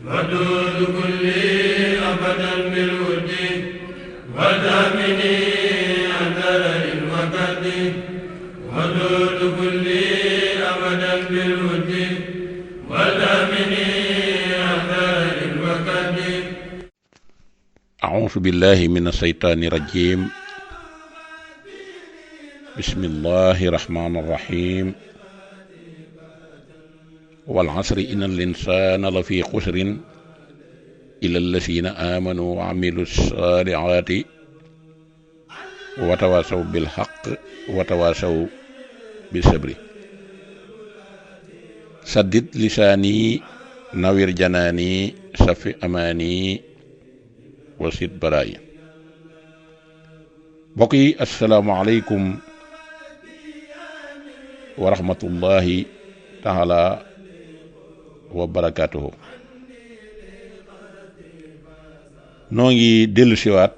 ودود كلي أبدا بالود ودامني أثر وكد ودود كلي أبدا بالود ودامني أثر وكد. أعوذ بالله من الشيطان الرجيم. بسم الله الرحمن الرحيم. والعصر إن الإنسان لفي خسر إلا الذين آمنوا وعملوا الصالحات وتواصوا بالحق وتواصوا بالصبر. سدد لساني نوّر جناني صفي أماني وسد براي. mbokk yi asalaamaaleykum wa rahmatullahi taala wa barakaatuhu. noo ngi dellu siwaat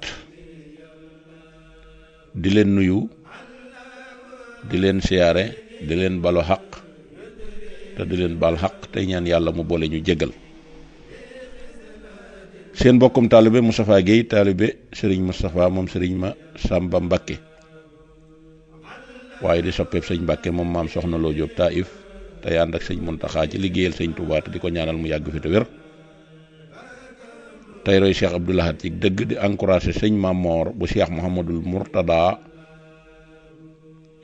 di leen nuyu, di leen siyaare, di leen balu xaq te di leen bal xaq tey ñaan yàlla mu boole ñu jéggal. seen mbokkum taalibe Moustapha Guèye, taalibe sëriñ Moustapha moom sëriñ ma Samba Mbakke, waaye di soppeeb sëñ Mbakke moom maam soxna Loo Jóob Taïf, tey ànd ak sëñ Muntaxa ci liggéeyal sëñ Tuubaa te di ko ñaanal mu yàgg fi te wér. tey roy Cheikh Abdoul Ahad ci dëgg di encouragé sëñ Mamor bu Cheikh Mouhamadul Mourtada,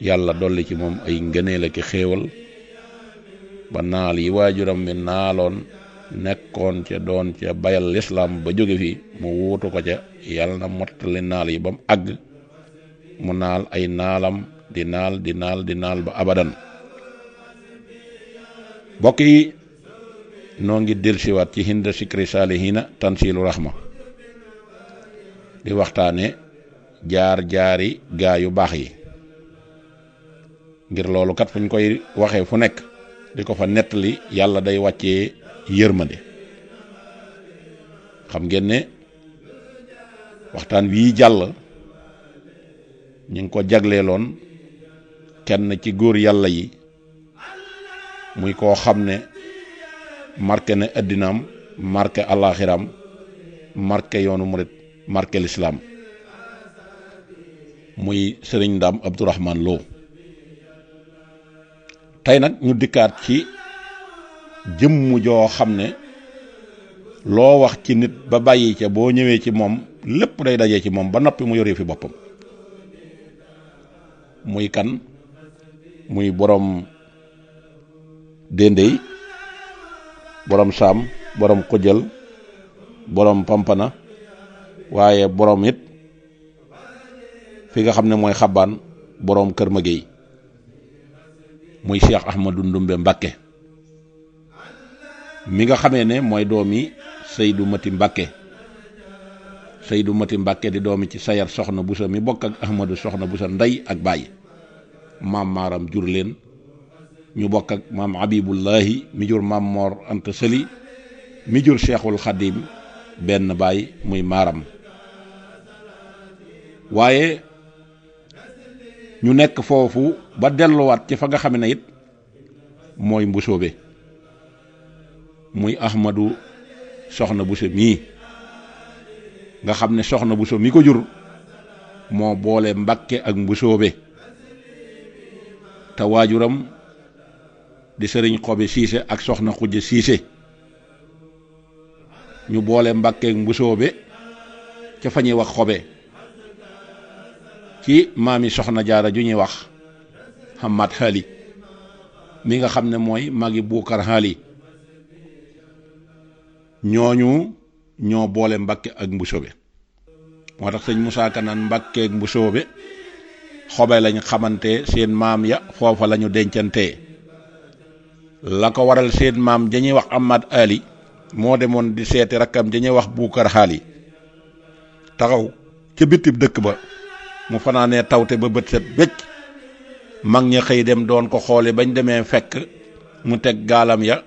yàlla dolli ci moom ay ngëneel ak xéewal ba naal yi waajuram mi naaloon nekkoon ca doon ca bayal lislaam ba jóge fi mu wuutu ko ca, yàlla na mottali naal yi ba mu àgg, mu naal ay naalam di naal ba abadan. mbokk yi noo ngi dellusiwaat ci Hinda Sikri Salihina Tansilu Rahma di waxtaane jaar-jaari gaa yu baax yi, ngir loolu kat fu ñu koy waxee fu nekk di ko fa nettali yàlla day wàccee yërmande. xam ngeen ne waxtaan wii jàll ñu ngi ko jagleeloon kenn ci góor yàlla yi, muy koo xam ne marqué na addinaam, marqué alaxiram, marqué yoonu murit, marqué lislaam, muy sëriñ Ndaam Abdourahman Lo. tey nag ñu dikkaat ci jëmm joo xam ne loo wax ci nit ba bàyyi ca boo ñëwee ci moom lépp day daje ci moom ba noppi mu yore fi boppam. muy kan? muy borom déndéy, borom saam, borom xujjal, borom pampana, waaye borom it fi nga xam ne mooy xabaan, borom kër ma géey, muy Cheikh Ahmadou Ndumbe Mbakke mi nga xamee ne mooy doomi Seydou Mati Mbakke. Seydou Mati Mbakke di doomi ci Sayar Soxna Busa mi bokk ak Ahmadou Soxna Busa ndey ak baay. maam maaram jur leen, ñu bokk ak maam Habibullahi mi jur maam Mor Anta Sali mi jur Cheikhul Khadim benn baay muy maaram. waaye ñu nekk foofu ba delluwaat ci fa nga xam ne it mooy mbusoobe, muy Ahmadou Soxna Buso mii nga xam ne Soxna Buso mi ko jur moo boole Mbakke ak mbusoobe, te waajuram di sëriñ Xobe Siise ak Soxna Xujje Siise ñu boole Mbakke ak mbusoobe ca fa ñuy wax Xobe ci maami Soxna Jaara ju ñuy wax Hamad Xaali mi nga xam ne mooy magi Buukar Xaali. ñooñu ñoo boole Mbakke ak mbusoobe. moo tax sëñ Musaa Ka naan Mbakke ak mbusoobe Xobe lañ xamante, seen maam ya foofa lañu dencantee. la ko waral seen maam dañuy wax Hamad Ali moo demoon di seeti rakkam dañuy wax Buukar Xaali, taxaw ca bitib dëkk ba mu fanaanee tawte ba bët set wecc. mag ña xëy dem doon ko xoole, bañ demee fekk mu teg gaalam ya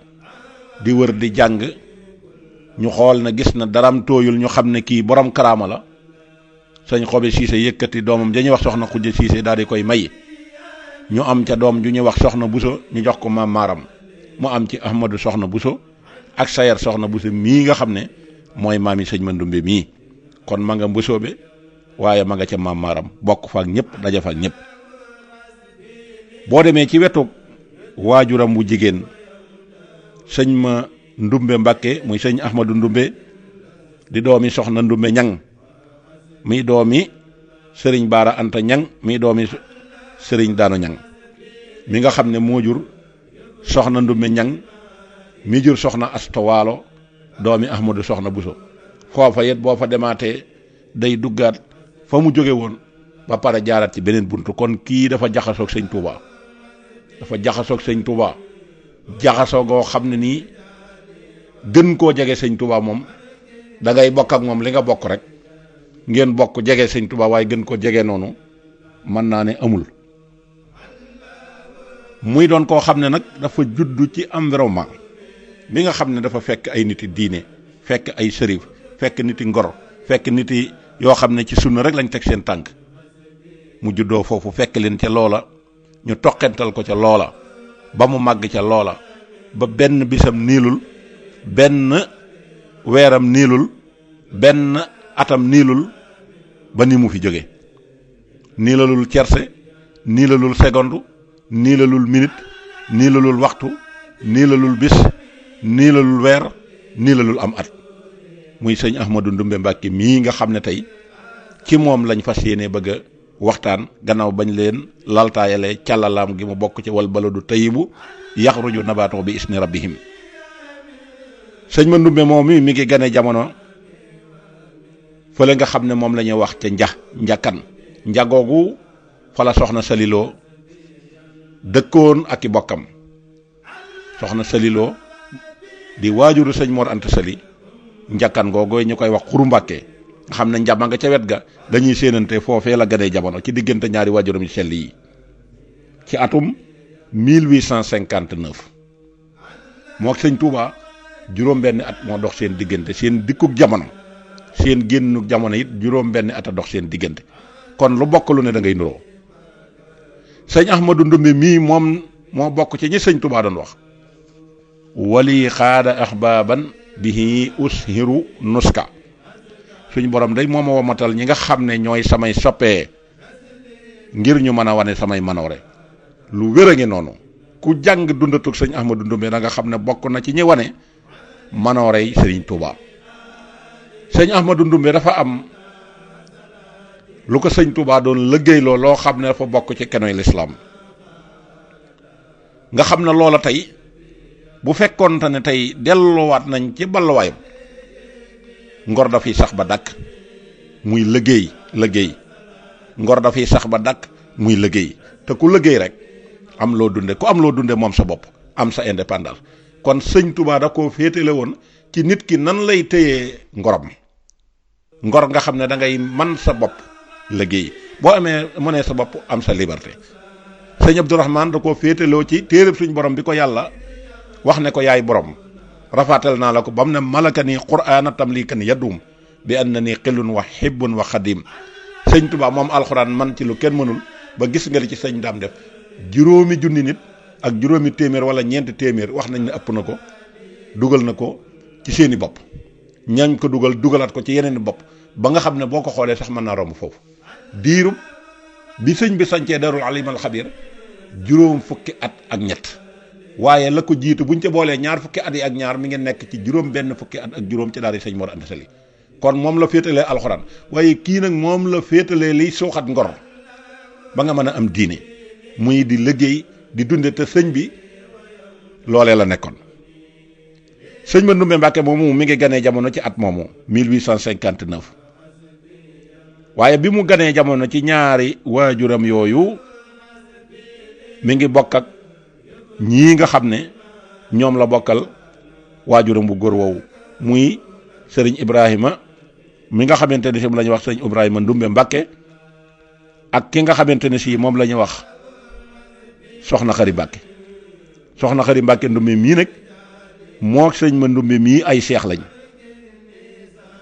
di wër di jàng. ñu xool na gis na daram tooyul, ñu xam ne kii borom karaama la. sëñ Xobe Siise yëkkati doomam dañuy wax Soxna Xujje Siise daal di koy may. ñu am ca doom ju ñuy wax Soxna Buso ñu jox ko maam maaram, mu am ci Ahmadou Soxna Buso ak Sayer soxna Buso mii nga xam ne mooy maam yi sëñ Mandumbe mii kon ma nga Mbusoobe waaye ma nga ca maam Maaram bokk fa ak ñëpp daja fa ak ñëpp. boo demee ci wetu waajuram bu jigéen sëñ ma Ndumbe Mbàkke muy sëñ Ahmadu Ndumbe di doomi soxna Ndumbe Ñang mi doomi sëriñ Baara Anta Ñang mi doomi sëriñ Daano Ñang mi nga xam ne moo jur soxna Ndumbe Ñang mi jur soxna Asta Waalo doomi Ahmadu soxna Buso foofa yet boo fa demaatee day duggaat fa mu jóge woon ba pare jaaraat ci beneen buntu kon kii dafa jaxasoog sëñ Touba dafa jaxasoog sëñ Touba jaxasoo goo xam ne nii gën koo jege sëñ Touba moom da ngay bokk ak moom li nga bokk rek ngeen bokk jege sëñ Touba waaye gën ko jege noonu mën naa ne amul. muy doon koo xam ne nag dafa juddu ci environnement bi nga xam ne dafa fekk ay niti diine fekk ay sërif fekk niti ngor fekk niti yoo xam ne ci sunna rek lañ teg seen tànk mu juddoo foofu fekk leen ca loola ñu toqental ko ca loola ba mu màgg ca loola ba benn bisam niilul benn weeram niilul benn atam niilul ba ni mu fi jóge niilalul cerse niilalul seconde niilalul minute niilalul waxtu niilalul bis niilalul weer niilalul am at muy sëñ Ahmadu Ndumbe Mbàkke mii nga xam ne tey ci moom lañ fas yéene bëgg a waxtaan gannaaw bañ leen laltaayale càllalaam gi mu bokk ci wal baladu tayyibu yaxruju nabaatu bi isni rabbihim. sëñ ma Ndumbe moom mi ngi gane jamono fële nga xam ne moom la ñuy wax ca njakkan njagoogu fa la soxna Saliloo dëkkoon ak i bokkam soxna Saliloo di waajuru sëñ Mor Anta Sali njakkan googooy ñu koy wax Xuru Mbàkke nga xam ne njàmba nga ca wet ga dañuy séenante foofee la ganee jamono ci diggante ñaari waajuram yu sell yi ci atum 1859 mook sëñ Touba juróom benn at moo dox seen diggante seen dikkug jamono seen génnuk jamono it juróom benn at a dox seen diggante kon lu bokk lu ne da ngay nuroo sëñ Ahmadu Ndumbe mii moom moo bokk ci ñi sëñ Touba doon wax wali xaada axbaaban bihi ushiru nuska suñ borom day moo ma womatal ñi nga xam ne ñooy samay soppee ngir ñu mën a wane samay manoore lu wér a ngi noonu ku jàng dundatug sëñ Ahmadu Ndumbe da nga xam ne bokk na ci ñi wane manoorey sëriñ Touba. sëñ Ahmadu Ndumbe dafa am lu ko sëñ Touba doon liggéeyloo loo xam ne dafa bokk ci kenoy lislaam nga xam ne loola tey bu fekkoonte ne tey delluwaat nañ ci balluwaayam ngor dafiy sax ba dàkk muy liggéey ngor dafiy sax ba dàkk muy liggéey te ku liggéey rek am loo dunde ku am loo dunde moom sa bopp am sa indépendance kon sëñ Touba da koo féetale woon ci nit ki nan lay téyee ngoram ngor nga xam ne da ngay man sa bopp liggéey boo amee mënee sa bopp am sa liberté. sëñ Abdourahmane da koo féetaloo ci téereb suñ borom bi ko yàlla wax ne ko yaay borom rafaatal naa la ko ba mu ne malaka ni qur'aana tamlikan yadum bi an na ni xillun wa hibbun wa xadim sëñ Touba moom alxuraan man ci lu kenn mënul ba gis nga li ci sëñ daam def juróomi junni nit ak juróomi téeméer wala ñeenti téeméer wax nañ ne ëpp na ko dugal na ko ci seeni bopp ñañ ko dugalaat ko ci yeneen bopp ba nga xam ne boo ko xoolee sax mën naa romb foofu diirub bi sëñ bi sancee darul alimal xabir juróom fukki at ak ñett waaye la ko jiitu buñ ca boolee ñaar fukki at yi ak ñaar mi ngi nekk ci juróom benn fukki at ak juróom ci daara sëñ Mor Anta Sali kon moom la féetalee alxuraan waaye kii nag moom la féetalee liy suuxat ngor ba nga mën a am diine muy di liggéey di dunde te sëñ bi loolee la nekkoon. sëñ ma Ndumbe Mbàkke moomu mi ngi ganee jamono ci at moomu 1859 waaye bi mu ganee jamono ci ñaari waajuram yooyu mi ngi bokk ak ñii nga xam ne ñoom la bokkal waajuram bu góor woowu muy sëriñ Ibrahima mi nga xamante ne si moom la ñuy wax sëriñ Ibrahima Ndumbe Mbàkke ak ki nga xamante ne si moom la ñuy wax soxna Xari Mbàkke soxna Xari Mbàkke Ndumbe mii nag moo sëñ ma Ndumbe mii ay seex lañ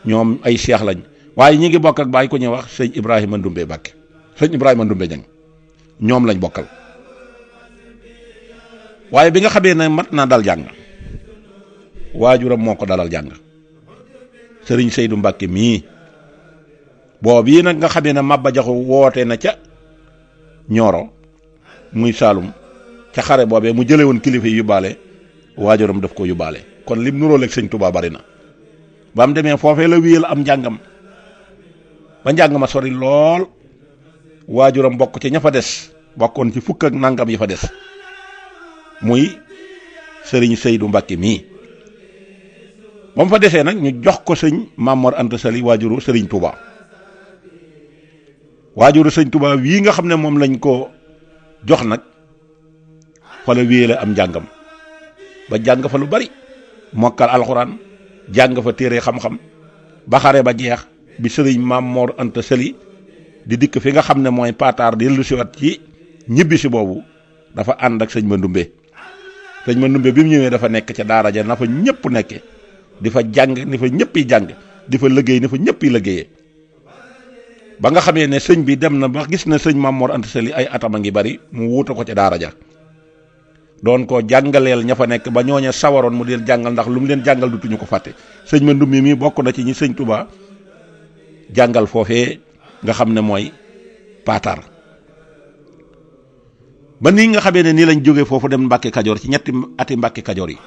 ñoom ay seex lañ waaye ñi ngi bokk ak baay ko ñuy wax sëñ Ibrahima Ndumbe Mbàkke sëñ Ibrahima Ndumbe Ñang ñoom lañ bokkal waaye bi nga xamee ne mat naa dal jàng waajuram moo ko dalal jàng sëriñ Seydou Mbacke mii boobu yi nag nga xamee ne Maba Jaxu woote na ca Ñooro muy Saalum ca xare boobee mu jële woon kilifa yi yóbbaale waajuram daf ko yóbbaale kon lim nuróoleeg sëñ Touba bari na ba mu demee foofee la wéyal am njàngam ba njàng ma sori lool waajuram bokk ci ña fa des bokkoon ci fukk ak nangam yi fa des muy sëriñ Seydou Mbacke mii ba mu fa desee nag ñu jox ko sëñ Mamor Anta Sali waajuru sëriñ Touba waajuru sëñ Touba wii nga xam ne moom lañ ko jox nag fa la wéyale am njàngam ba jàng fa lu bari mokkal alxuraan jàng fa téere xam-xam ba xare ba jeex bi sëriñ Mamor Anta Sali di dikk fi nga xam ne mooy Pataar di lu siwat ci ñibbi si boobu dafa ànd ak sëñ Mandumbe sëñ Mandumbe bi mu ñëwee dafa nekk ca daara ja na fa ñëpp nekke di fa jàng ni fa ñëpp yi jàng di fa liggéey ni fa ñëpp yi liggéeyee ba nga xamee ne sëñ bi dem na ba gis na sëñ Mamor Anta Sali ay atam a ngi bari mu wuuta ko ca daara ja doon ko jàngaleel ña fa nekk ba ñooña sawaroon mu leen jàngal ndax lu mu leen jàngal dutuñu ko fàtte sëñ Mandumbe mii bokk na ci ñi sëñ Touba jàngal foofee nga xam ne mooy Pataar ba nii nga xamee ne nii lañ jógee foofu dem Mbàkke Kajoor ci ñetti ati Mbàkke Kajoor yi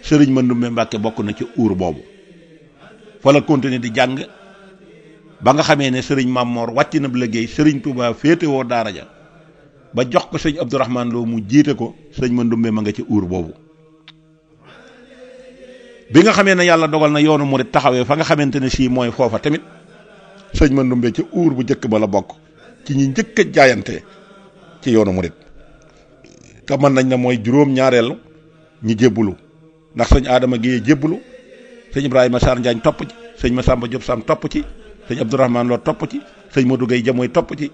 sëriñ Mandumbe Mbàkke bokk na ci uur boobu fa la continuer di jàng ba nga xamee ne sëriñ Mamor wàcc na bu liggéey sëriñ Touba féetewoo daara ja ba jox ko sëñ Abdourahmane Lo mu jiite ko sëñ Mandumbe ma nga ci uur boobu bi nga xamee ne yàlla dogal na yoonu murit taxawee fa nga xamante ne sii mooy foofa tamit sëñ Mandumbe ci uur bu njëkk ba la bokk ci ñi njëkk a jaayante ci yoonu murit te mën nañ ne mooy juróom-ñaareel ñi jébbulu ndax sëñ Adama Guèye jébbulu sëñ Ibrahima Sarr Njaañ topp ci sëñ Massamba Diop Sam topp ci sëñ Abdourahmane Lo topp ci sëñ Modou Guèye Jamoy topp ci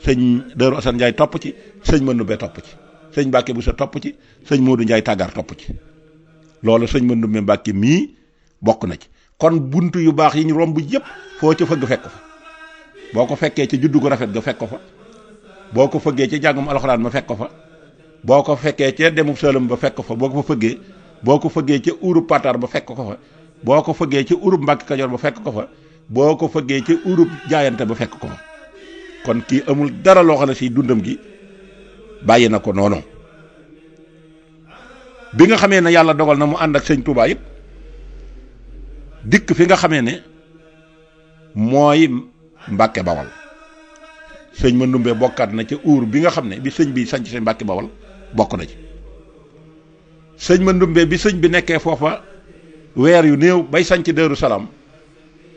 sëñ Daaru Assane Ndiaye topp ci sëñ Mandumbe topp ci sëñ Mbacke Boussa topp ci sëñ Modou Ndiaye Tàggaar topp ci loolu sëñ Mandumbe Mbacke mii bokk na ci kon buntu yu baax yi ñu romb yëpp foo ca fëgg fekk ko fa boo ko fekkee ci juddu gu rafet ga fekk ko fa boo ko fëggee ci jàngum alxuraan ma fekk ko fa boo ko fekkee ca demub sëlëm ba fekk ko fa boo ko fa fëggee boo ko fëggee ca urub Pataar ba fekk ko fa boo ko fëggee ci urub Mbàkke Kajoor ba fekk ko fa boo ko fëggee ci urub jaayante ba fekk ko fa kon kii amul dara loo xam ne si dundam gi bàyyi na ko noonu bi nga xamee ne yàlla dogal na mu ànd ak sëñ Touba it dikk fi nga xamee ne mooy Mbàkke Bawal sëñ Mandumbe bokkaat na ca uur bi nga xam ne bi sëñ bi sanc si Mbàkke Bawal bokk na ci sëñ Mandumbe bi sëñ bi nekkee foofa weer yu néew bay sanc Daaru Salaam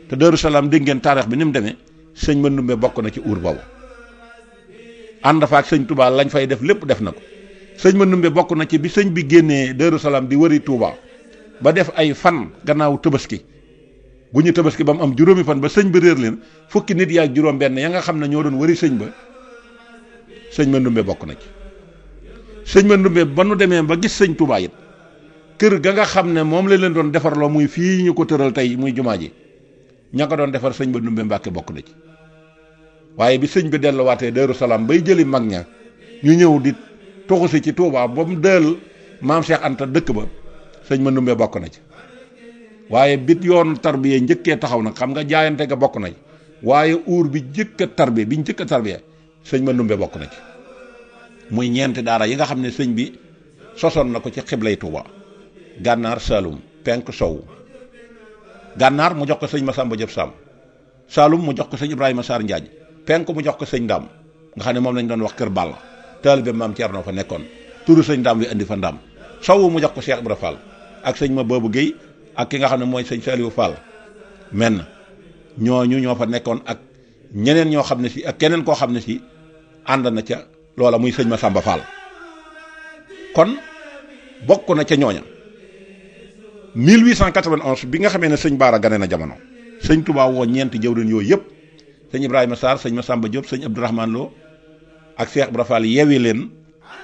te Daaru Salaam dégg ngeen taarix bi ni mu demee sëñ Mandumbe bokk na ci uur boobu ànd fa ak sëñ Touba lañ fay def lépp def na ko sëñ Mandumbe bokk na ci bi sëñ bi génnee Daaru Salaam di wëri Touba ba def ay fan gannaaw Tabaski bu ñu Tabaski ba mu am juróomi fan ba sëñ bi réer leen fukki nit yaa ak juróom benn ya nga xam ne ñoo doon wëri sëñ ba sëñ Mandumbe bokk na ci sëñ Mandumbe ba nu demee ba gis sëñ Touba it kër ga nga xam ne moom la leen doon defarloo muy fii ñu ko tëral tey muy jumaa ji ña ko doon defar sëñ Mandumbe Mbàkke bokk na ci waaye bi sëñ bi delluwaatee Daaru Salaam bay jëli mag ña ñu ñëw di toxu si ci Touba ba mu dël maam Cheikh Anta dëkk ba sëñ Mandumbe bokk na ci waaye bit yoon tarbiya njëkkee taxaw nag xam nga jaayante ga bokk na ci waaye uur bi njëkk a tarbiya bi njëkk a tarbiya sëñ Mandumbe bokk na ci muy ñeenti daara yi nga xam ne sëñ bi sosoon na ko ci xiblay Touba gànnaar Saalum penk sow gànnaar mu jox ko sëñ Massamba Diop Sam Saalum mu jox ko sëñ Ibrahima Sarr Njaañ penk mu jox ko sëñ Ndaam nga xam ne moom lañ doon wax kër Balla taalibe maam Thierno fa nekkoon turu sëñ Ndaam wi indi fa Ndaam sow mu jox ko Cheikh Ibra Fall ak sëñ ma Babou Guèye ak ki nga xam ne mooy sëñ Saliou Fall men ñooñu ñoo fa nekkoon ak ñeneen ñoo xam ne si ak keneen koo xam ne si ànd na ca loola muy sëñ Massamba Fall kon bokk na ca ñooña 1891 bi nga xamee ne sëñ Baara gane na jamono sëñ Touba woo ñeenti jëwriñ yooyu yëpp sëñ Ibrahima Sarr sëñ Massamba Diop sëñ Abdourahmane Lo ak Cheikh Ibra Fall yewi leen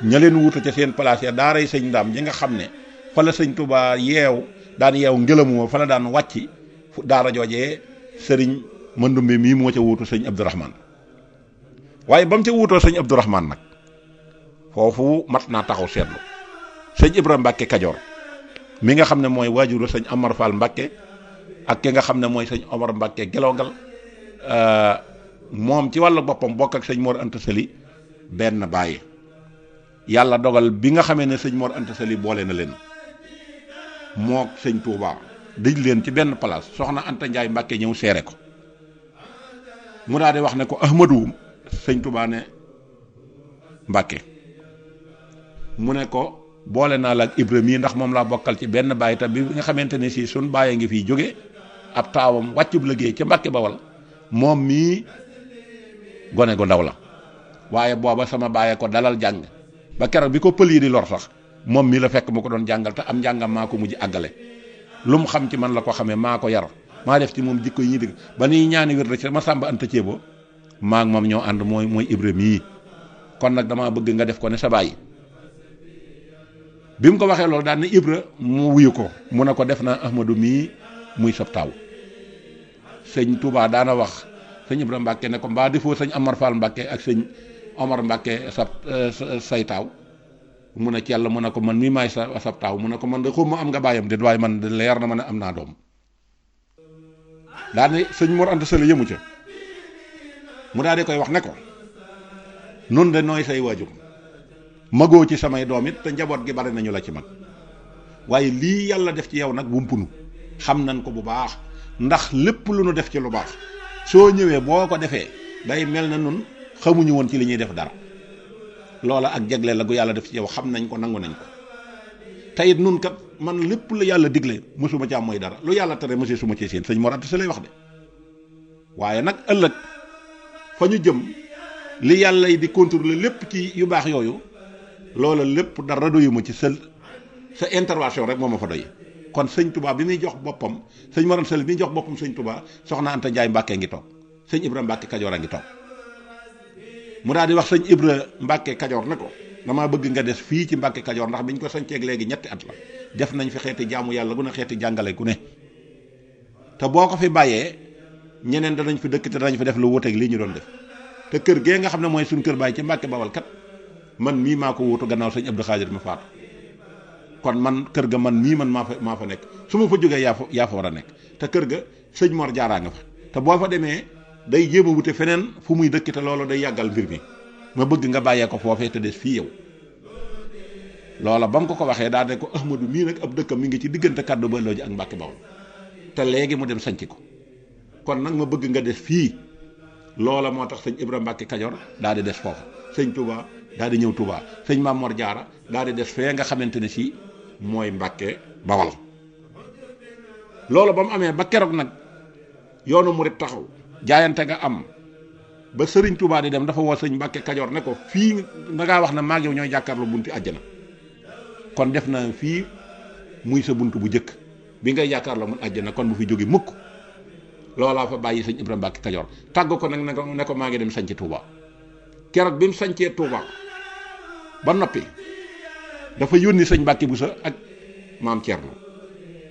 ña leen wutu ca seen place ya daaray sëñ Ndaam ñi nga xam ne fa la sëñ Touba daan yeew ngelamu fa la daan wàcc fu daara joojee sëriñ Mandumbe mii moo ca wuutu sëñ Abdourahmane waaye ba mu ca wuutoo sëñ Abdourahmane nag foofu mat naa taxaw seetlu sëñ Ibrahima Mbàkke Kajoor mi nga xam ne mooy waajuru sëñ Amar Fall Mbàkke ak ki nga xam ne mooy sëñ Omar Mbàkke Gelongal moom ci wàllu boppam bokk ak sëñ Mor Anta Sali benn bàyyi. yàlla dogal bi nga xamee ne sëñ Mor Anta Sali boole na leen mook sëñ Touba dëj leen ci benn place soxna Anta Njaay Mbàkke ñëw seere ko mu daal di wax ne ko Ahmadu sëñ Touba ne Mbàkke mu ne ko boole naa la ak Ibrahima yi ndax moom laa bokkal ci benn baay te bi nga xamante ne si suñ bàyyee ngi fiy jóge ab taawam wàccub liggéey ca Mbàkke Bawal moom mii gone gu ndaw la waaye booba sama bàyyee ko dalal jàng ba keroog bi ko pël yi di lor sax moom mii la fekk mu ko doon jàngal te am njàngam maa ko mujj àggale lu mu xam ci man la ko xamee maa ko yar maa def ci moom jikko yi ñuy dégg ba nuy ñaani wér ci ma sàmba anta ceebo maa ak moom ñoo ànd mooy Ibrahima yi kon nag damaa bëgg nga def ko ne sa bàyyi bi mu ko waxee loolu daan ne Ibra mu wuyu ko mu ne ko def naa Ahmadu mii muy sab taaw sëñ Touba daana wax sëñ Ibra Mbàkke ne ko mbaa defoo sëñ Amar Fall Mbàkke ak sëñ Omar Mbàkke say taaw mu ne ci yàlla mu ne ko man mii maay sab taaw mu ne ko man de xuma am nga bàyyam déet waaye man de leer na ma ne am naa doom daa ne sëñ Mor Anta Sali yëmu ca mu daal di koy wax ne ko nun de nooy say waajur magoo ci samay doom it te njaboot gi bari nañu la ci mag waaye lii yàlla def ci yow nag wumpunu xam nañ ko bu baax ndax lépp lu nu def ci lu baax soo ñëwee boo ko defee day mel na nun xamuñu woon ci li ñuy def dara loola ak jagle la gu yàlla def ci yow xam nañ ko nangu nañ ko te it nun kat man lépp lu yàlla digle mosuma ci am mooy dara lu yàlla tere monsieur suma ci seen sëñ Mor Anta Sali lay wax de waaye nag ëllëg fa ñu jëm li yàlla yi di contrôler lépp ci yu baax yooyu loola lépp dara doyuma ci sa intervention rek moo ma fa doy kon sëñ Touba bi muy jox boppam sëñ Mor Anta Sali bi muy jox boppam sëñ Touba soxna Anta Njaay Mbàkke ngi toog sëñ Ibra Mbàkke Kajoor a ngi toog mu daal di wax sëñ Ibra Mbàkke Kajoor ne ko damaa bëgg nga des fii ci Mbàkke Kajoor ndax biñ ko sañceeg léegi ñetti at la def nañ fi xeeti jaamu yàlla gu ne xeeti jàngale ku ne te boo ko fi bàyyee ñeneen danañ fi dëkk te danañ fi def lu wuteeg lii ñu doon def te kër gee nga xam ne mooy suñ kër baay ci Mbàkke Bawal kat man mii maa ko wuutu gannaaw sëñ Abdou Khadir ma faatu kon man kër ga man mii man maa fa nekk su ma fa jógee yaa fa war a nekk te kër ga sëñ Mor Jaaraa nga fa te boo fa demee day jéem a wute feneen fu muy dëkk te loolu day yàggal mbir mi ma bëgg nga bàyyee ko foofee te des fii yow loola ba mu ko waxee daa ne ko Ahmadu mii nag ab dëkkam mi ngi ci diggante kàddu ba looji ak Mbàkke Bawal te léegi mu dem sanc ko kon nag ma bëgg nga des fii loola moo tax sëñ Ibra Mbàkke Kajoor daal di des foofu sëñ Touba daal di ñëw Touba sëñ Maam Mor Jaara daal di des fee nga xamante ne si mooy Mbàkke Bawal loolu ba mu amee ba keroog nag yoonu murit taxaw jaayante nga am ba sëriñ Touba di dem dafa woo sëñ Mbàkke Kajoor ne ko fii da ngaa wax ne maag yow ñooy jàkkaarloo bunti àjjana kon def na fii muy sa bunt bu njëkk bi ngay jàkkaarloo mun àjjana kon bu fi jóge mukk loolaa fa bàyyi sëñ Ibra Mbàkke Kajoor tàgg ko nag ne ko maa ngi dem sanc Touba keroog bi mu sancee Touba ba noppi dafa yónni sëñ Mbàkke Buso ak maam Cerno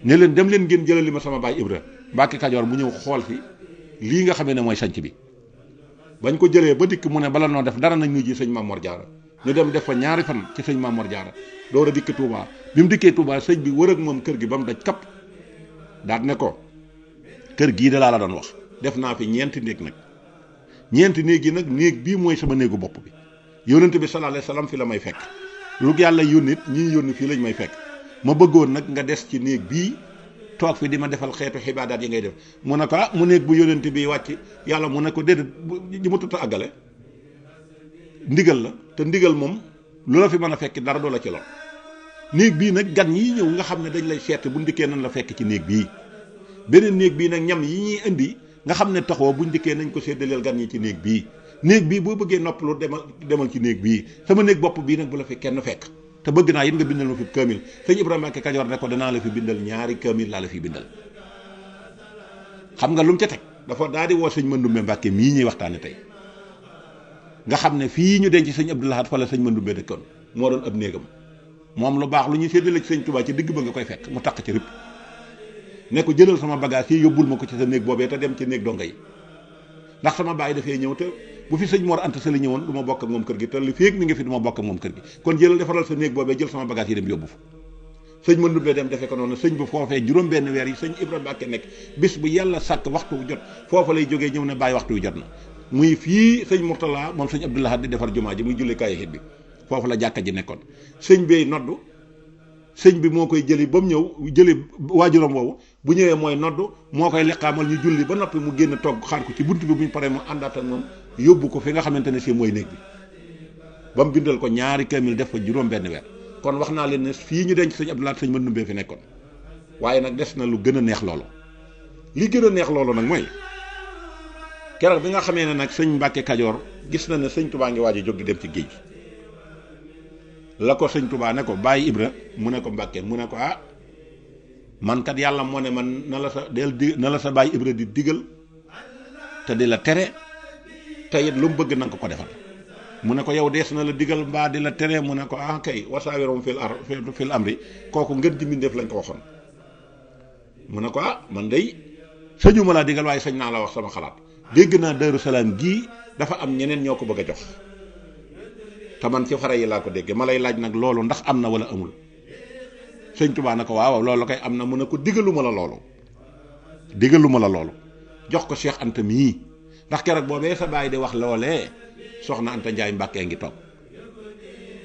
ne leen dem leen ngeen jëlali ma sama baay Ibra Mbàkke Kajoor mu ñëw xool fi lii nga xamee ne mooy sanc bi bañ ko jëlee ba dikk mu ne bala noo def dara nañ nuyu ji sëñ Maam Mor Jaara ñu dem def fa ñaari fan ci sëñ Maam Mor Jaara door a dikk Touba bi mu dikkee Touba sëñ bi wër ak moom kër gi ba mu daj kapp daat ne ko kër gii de laa la doon wax def naa fi ñeenti néeg nag ñeenti néeg yi nag néeg bii mooy sama néegu bopp bi yónnent bi sallallahu alayhi wasallam fi la may fekk lu yàlla yónnit ñi yónni fii lañ may fekk ma bëggoon nag nga des ci néeg bii toog fi di ma defal xeetu xibaadaat yi ngay def mu ne ko mu néeg bu yónnent bi wàcc yàlla mu ne ko déedéet ji ma tuta àggale ndigal la te ndigal moom lu la fi mën a fekk dara doo la ci lool néeg bii nag gan yi ñëw nga xam ne dañ lay seet buñ dikkee nañ la fekk ci néeg bii beneen néeg bii nag ñam yi ñuy indi nga xam ne taxoo buñ dikkee nañ ko séddaleel gan yi ci néeg bii boo bëggee noppalu demal ci néeg bii sama néeg bopp bii nag bu la fi kenn fekk te bëgg naa it nga bindal ma fi kaamil sëñ Ibrahima Mbàkke Kajoor ne ko danaa la fi bindal ñaari kaamil laa la fi bindal xam nga lu mu ca teg dafa daal di woo sëñ Mandumbe Mbàkke mii ñuy waxtaane tey nga xam ne fii ñu denc sëñ Abdou Lahad fa la sëñ Mandumbe dëkkoon moo doon ab néegam moom lu baax lu ñuy séddale ci sëñ Touba ci digg ba nga koy fekk mu taq ci rëpp ne ko jëlal sama bagage yi yóbbul ma ko ci sa néeg boobee te dem ci néeg donga yi ndax sama baay dafay ñëw te bu fi sëñ Mor Anta Sali ñëwoon du ma bokk ak moom kër gi te li féeg mi ngi fi du ma bokk ak moom kër gi kon jëlal defaral sa néeg boobee jël sama bagage yi dem yóbbu fa sëñ ma ndumbee dem defe ko noonu sëñ bu foofee juróom benn weer yi sëñ Ibra Mbàkke nekk bis bu yàlla sàkk waxtu wu jot foofa lay jógee ñëw ne bàyyi waxtu wu jot na muy fii sëñ Murtala moom sëñ Abdou Lahad di defar jumaa ji muy jullikaay xit bi foofu la jàkka ji nekkoon sëñ bee noddu sëñ bi moo koy jëli ba mu ñëw jëli waajuram woowu bu ñëwee mooy noddu moo koy liqaamal ñu julli ba noppi mu génn togg xaar ko ci bunt bi bu ñu paree mu àndaat ak moom yóbbu ko fi nga xamante ne si mooy néeg bi ba mu bindal ko ñaari kaamil def fa juróom benn weer kon wax naa leen ne fii ñu denc sëñ Abdou Lahad sëñ Mandoumbe fi nekkoon waaye nag des na lu gën a neex loolu li gën a neex loolu nag mooy keroog bi nga xamee ne nag sëñ Mbàkke Kajoor gis na ne sëñ Tubaa ngi waaj a jóg di dem ci géej gi la ko sëñ Tubaa ne ko bàyyi Ibra mu ne ko Mbàkke mu ne ko ah man kat yàlla moo ne man na la sa bàyyi Ibra di digal te di la tere te it lu mu bëgg na nga ko defal mu ne ko yow dees na la digal mbaa di la tere mu ne ko ah kay wasaawirum fil amri kooku ngeen ji mbindeef lañ ko waxoon mu ne ko ah man day sëñu ma laa digal waaye sëñ naa la wax sama xalaat dégg naa Daaru Salaam gii dafa am ñeneen ñoo ko bëgg a jox te man ci fara yi laa ko dégg ma lay laaj nag loolu ndax am na wala amul sëñ Tuubaa na ko waaw loolu koy am na mu ne ko digaluma la loolu jox ko Cheikh Anta mii ndax keroog boobee sa baay di wax loolee soxna Anta Njaay Mbàkke ngi toog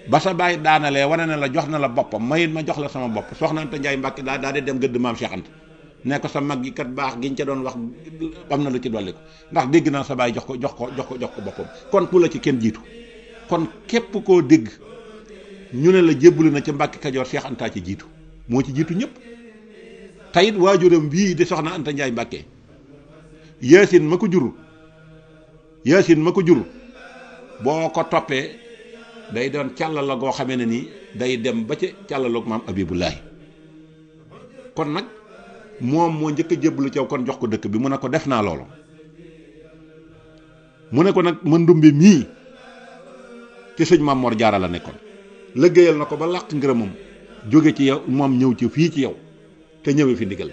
ba sa baay daanalee wane na la jox na la boppam mayit ma jox la sama bopp soxna Anta Njaay Mbàkke daa di dem gëdd maam Cheikh Anta ne ko sa mag gi kat baax giñ ca doon wax am na lu ci dolli ko ndax dégg naa sa baay jox ko boppam kon ku la ci kenn jiitu kon képp koo dégg ñu ne la jébbalu na ca Mbàkke Kajoor Cheikh Anta ci jiitu moo ci jiitu ñëpp tayit waajuram bii di soxna Anta Njaay Mbàkke yaasin ma ko jur boo ko toppee day doon càlla la goo xamee ne nii day dem ba ca càllaloog maam Abibullahi kon nag moom moo njëkk a jébbalu caw kon jox ko dëkk bi mu ne ko def naa loolu mu ne ko nag Mandoumbe mii ci sëñ Maam Mor Jaara la nekkoon liggéeyal na ko ba làq ngërëmam jóge ci yow moom ñëw ci fii ci yow te ñëwee fi ndigal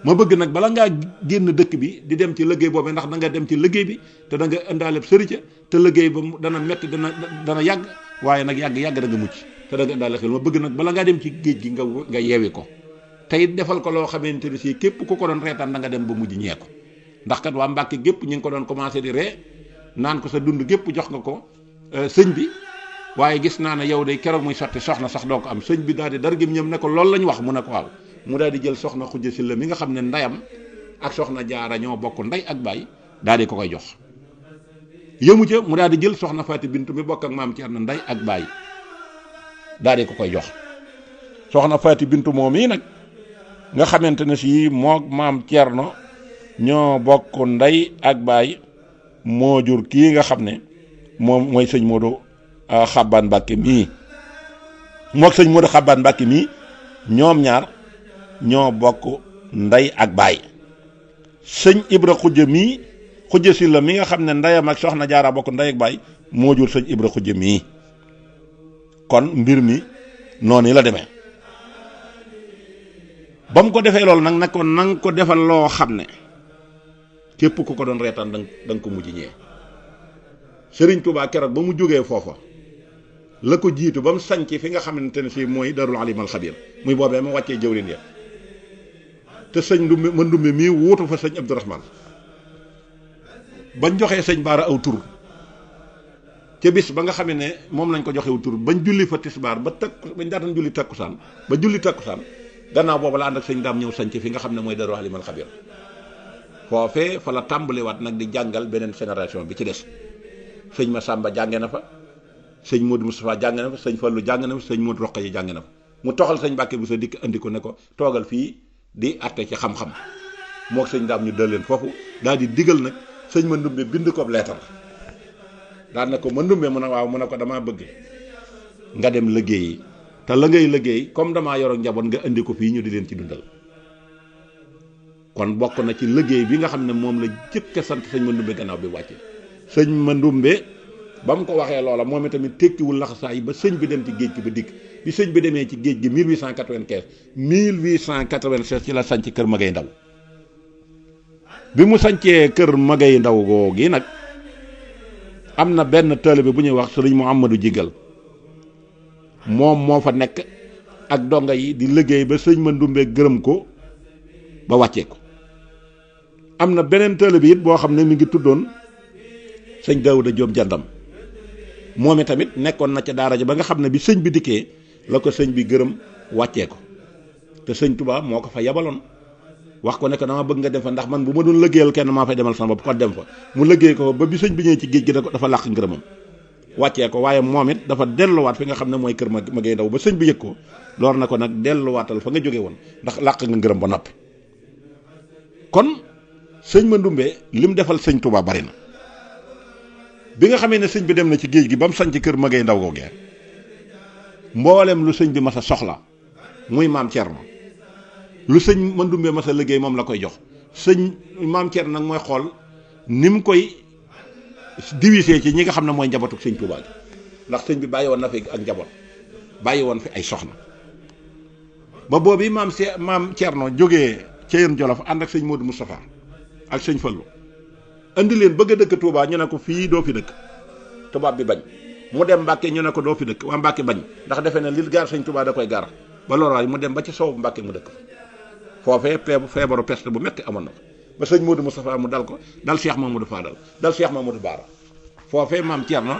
ma bëgg nag bala ngaa génn dëkk bi di dem ci liggéey boobee ndax da nga dem ci liggéey bi te da nga indaaleb sërica te liggéey ba dana metti dana yàgg waaye nag yàgg da nga mucc te da nga indaale xel ma bëgg nag bala ngaa dem ci géej gi nga yeewi ko te it defal ko loo xamante ne si képp ku ko doon reetaan da nga dem ba mujj ñee ko ndax kat waa Mbàkke gépp ñu ngi ko doon commencé di ree naan ko sa dund gépp jox nga ko sëñ bi waaye gis naa ne yow day keroog muy sotti soxna sax doo ko am sëñ bi daal di dar gim ñëm ne ko loolu lañ wax mu ne ko waaw mu daal di jël soxna Xujja Silla mi nga xam ne ndeyam ak soxna Jaara ñoo bokk ndey ak baay daal di ko koy jox yëmu ca mu daal di jël soxna Faati Bintu mi bokk ak maam Cerno ndey ak baay daal di ko koy jox soxna Faati Bintu moom yi nag nga xamante ne si mook maam Cerno ñoo bokk ndey ak baay moo jur kii nga xam ne moom mooy sëñ Modou Xabbaan Mbàkke mii mook sëñ Modou Xabbaan Mbàkke mii ñoom ñaar ñoo bokk ndey ak baay sëñ Ibra Xujja mii Xujja Silla mi nga xam ne ndeyam ak soxna Jaara bokk ndey ak baay moo jur sëñ Ibra Xujja mii kon mbir mi noonu la demee ba mu ko defee loolu nag ko nang ko defal loo xam ne képp ku ko doon reetaan da nga ko mujj ñee Sëriñ Tuubaa keroog ba mu jógee foofa la ko jiitu ba mu sanc fi nga xamante ne si mooy Darul Alimal Xabiir muy boobee ma wàccee jëwrin ya te sëñ Mandoumbe mii wuutu fa sëñ Abdourahmane bañ joxee sëñ Baara aw tur ca bis ba nga xam ne moom lañ ko joxewu tur bañ julli fa tisbaar bañ daataan julli takkusaan gannaaw boobu la ànd ak sëñ daam ñëw sanc fi nga xam ne mooy Darul Alimal Xabiir foofee fa la tàmbaliwaat nag di jàngal beneen génération bi ci des sëñ Masamba jànge na fa sëñ Modou Moustapha jàng na fa sëñ Fallou jàng na fa sëñ Modou Rokhaya jàng na fa mu toxal sëñ Mbàkke bu sa dikk andi ko ne ko toogal fii di atte ci xam-xam moo sëñ daam ñu dal leen foofu daal di digal nag sëñ Mandoumbe bind ko leetar daal na ko Mandoumbe mu ne waaw mu ne ko damaa bëgg nga dem liggéeyi te la ngay liggéey comme damaa yor ak njaboot nga indi ko fii ñu di leen ci dundal kon bokk na ci liggéey bi nga xam ne moom la jëkk a sant sëñ Mandoumbe gannaaw bi wàcce sëñ Mandoumbe ba mu ko waxee loola moom itamit tekkiwul laxasaay ba sëñ bi dem ci géej gi ba dikk bi sëñ bi demee ci géej gi 1896 ci la sanc kër Magay Ndaw bi mu sancee kër Magay Ndaw googi nag am na benn taalibe bu ñuy wax sëriñ Muhammadu Jigal moom moo fa nekk ak donga yi di liggéey ba sëñ Mandoumbe gërëm ko ba wàccee ko. am na beneen taalibe bi it boo xam ne mi ngi tuddoon sëñ Daouda Diop Jandam moom i tamit nekkoon na ca daara ja ba nga xam ne bi sëñ bi dikkee la ko sëñ bi gërëm wàccee ko te sëñ Touba moo ko fa yabaloon wax ko ne ko dama bëgg nga dem fa ndax man bu ma doon liggéeyal kenn maa fay demal sama bopp ko dem fa mu liggéey ko ba bi sëñ bi ñëwee ci géej gi dafa làq ngërëmam wàccee ko waaye moom it dafa delluwaat fi nga xam ne mooy kër Magey Ndaw ba sëñ bi yëg ko loor na ko nag delluwaatal fa nga jóge woon ndax làq nga ngërëm ba noppi. kon sëñ Mandoumbe lim defal sëñ Touba bari na bi nga xamee ne sëñ bi dem na ci géej gi ba mu sañ ci kër Magey Ndaw googee mboolem lu sëñ bi mas a soxla muy maam Thierno lu sëñ Mandoumbe mas a liggéey moom la koy jox sëñ maam Thierno nag mooy xool ni mu koy divisé ci ñi nga xam ne mooy njabootu sëñ Touba gi ndax sëñ bi bàyyi woon na fi ak njaboot bàyyi woon fi ay soxna ba boobu maam Thierno jógee ca yéen Jolof ànd ak sëñ Modou Moustapha ak sëñ Fallou andi leen bëgg a dëkk Touba ñu ne ko fii doo fi dëkk tubaab bi bañ mu dem Mbàkke ñu ne ko doo fi dëkk waa Mbàkke bañ ndax defe ne li gaar sëñ Touba da koy gaar ba loolu mu dem ba ci soowu Mbàkke mu dëkk foofee feebaru peste bu metti amoon na ko ba sëñ Modou Moustapha mu dal ko dal Cheikh Mamadou Fadal dal Cheikh Mamadou Bara foofee maam Thierno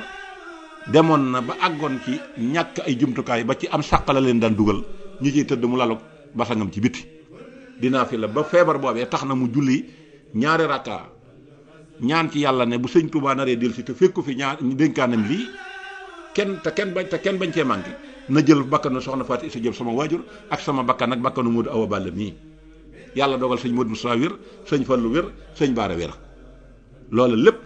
demoon na ba àggoon ci ñàkk ay jumtukaay ba ci am sàq la leen daan dugal ñu ciy tëdd mu lalu basangam ci biti dinaa fi la ba feebar boobee tax na mu julli ñaari rakka ñaan ci yàlla ne bu sëñ Touba naree dellu si te fekku fi ñaar dénkaanam lii kenn bañ cee manqué na jël bakkanu soxna Fatou Issa Diop sama waajur ak sama bakkan ak bakkanu Modou Awa Balla mii yàlla dogal sëñ Modou Moussa wér sëñ Fallou wér sëñ Baara wér loolu lépp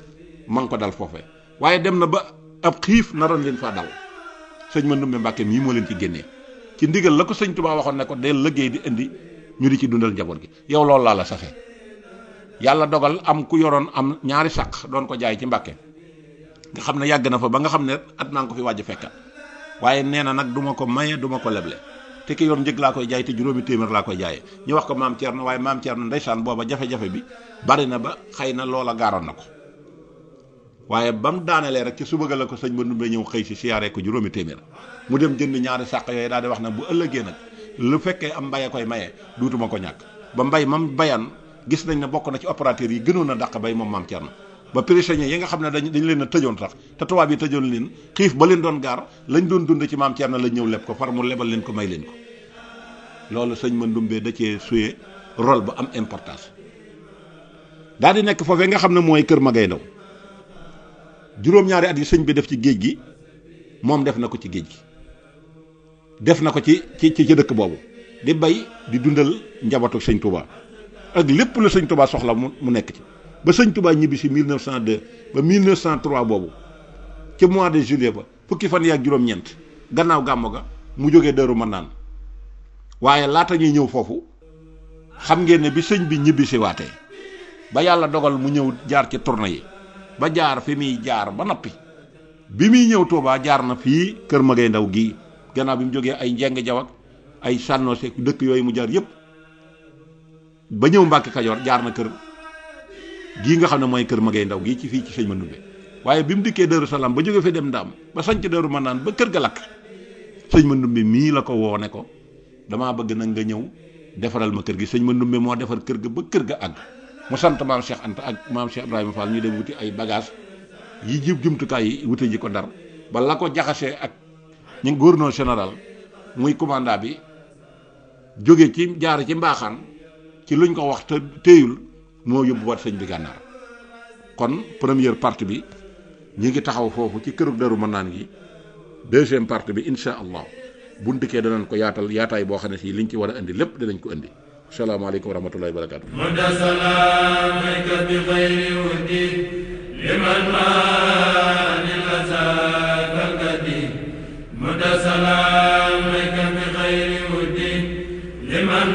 ma ngi ko dal foofee waaye dem na ba ab xiif naroon leen faa dal sëñ Mandoumbe Mbàkke mii moo leen ci génnee ci ndigal la ko sëñ Touba waxoon ne ko del liggéey di indi ñu di ci dundal njaboot gi yow loolu laa la safe yàlla dogal am ku yoroon am ñaari sàq doon ko jaay ci Mbàkke nga xam ne yàgg na fa ba nga xam ne at naa ko fi wàjj fekkat waaye nee na nag du ma ko maye du ma ko leble te ki yoon njëg laa koy jaay te juróomi téeméer laa koy jaayee ñu wax ko maam Thierno waaye maam Thierno ndeysaan booba jafe-jafe bi bari na ba xëy na loola gaaroon na ko waaye ba mu daanelee rek ci suba ga la ko sëñ Mandoumbe ñëw xëy si siyaaree ko juróomi téeméer mu dem jënd ñaari sàq yooyu daal di wax na bu ëllëgee nag lu fekkee am mbay a koy maye duutuma ko ñàkk ba mbay mam bayan gis nañ ne bokk na ci opérateur yi gënoon a dàq bay moom maam Thierno ba prisonniers yi nga xam ne dañ leen a tëjoon sax te tubaab yi tëjoon leen xiif ba leen doon gaar lañ doon dund ci maam Thierno lañ ñëw leb ko far mu lebal leen ko may leen ko loolu sëñ Mandoumbe da cee suyee rôle ba am importance daal di nekk foofee nga xam ne mooy kër Magey Ndaw juróom-ñaari at yi sëñ bi def ci géej gi moom def na ko ci géej gi def na ko ci dëkk boobu di bay di dundal njabootu sëñ Touba ak lépp lu sëñ Touba soxla mu nekk ci ba sëñ Touba ñibbi si 1902 ba 1903 boobu ci mois de juillet ba fukki fan yaak juróom-ñeent gannaaw gàmmu ga mu jógee Daaru Manaan waaye laata ñuy ñëw foofu xam ngeen ne bi sëñ bi ñibbi si waatee ba yàlla dogal mu ñëw jaar ci tournée yi ba jaar fi muy jaar ba noppi bi muy ñëw Touba jaar na fii kër Magey Ndaw gii gannaaw bi mu jógee ay njeng jaw ak ay sànnoose dëkk yooyu mu jaar yépp ba ñëw Mbàkke Kajoor jaar na kër gii nga xam ne mooy kër Magey Ndaw gii ci fii ci sëñ Mandoumbe waaye bi mu dikkee Daaru Salaam ba jóge fi dem Ndaam ba sanc Daaru Manaan ba kër ga lakk sëñ Mandoumbe mii la ko woo ne ko damaa bëgg nag nga ñëw defaral ma kër gi sëñ Mandoumbe moo defar kër ga ba kër ga àgg mu sant maam Cheikh Anta ak maam Cheikh Ibrahima Fall ñu dem wuti ay bagage yi jumtukaay yi wuti ji ko Ndar ba la ko jaxasee ak ñu gouverneur général muy commandant bi jóge ci jaar ci mbaaxaan ci luñ ko wax te téyul moo yóbbu wat sëñ bi gànnaar kon première partie bi ñi ngi taxaw foofu ci kërug Daaru Manaan gi deuxième partie bi insha allah buñ dikkee danañ ko yaatal yaataay boo xam ne si liñ ci war a indi lépp dinañ ko indi asalaamaaleykum wa rahmatullahi wa barakaatu mudda salaamika bi xayri wudi liman maani lasaakakadi mudda salaamika bi xayri wudi liman